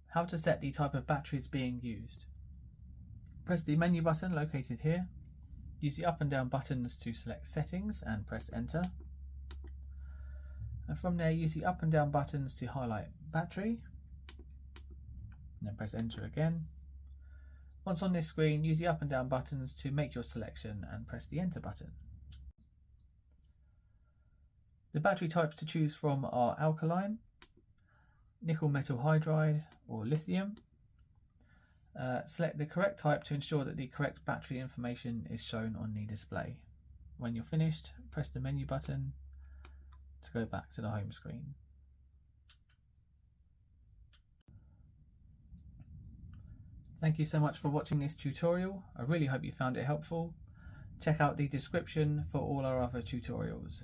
How to set the type of batteries being used. Press the menu button located here. Use the up and down buttons to select settings and press enter. And from there use the up and down buttons to highlight battery. And then press enter again. Once on this screen, use the up and down buttons to make your selection and press the enter button. The battery types to choose from are alkaline, nickel metal hydride or lithium. Select the correct type to ensure that the correct battery information is shown on the display. When you're finished, press the menu button to go back to the home screen. Thank you so much for watching this tutorial. I really hope you found it helpful. Check out the description for all our other tutorials.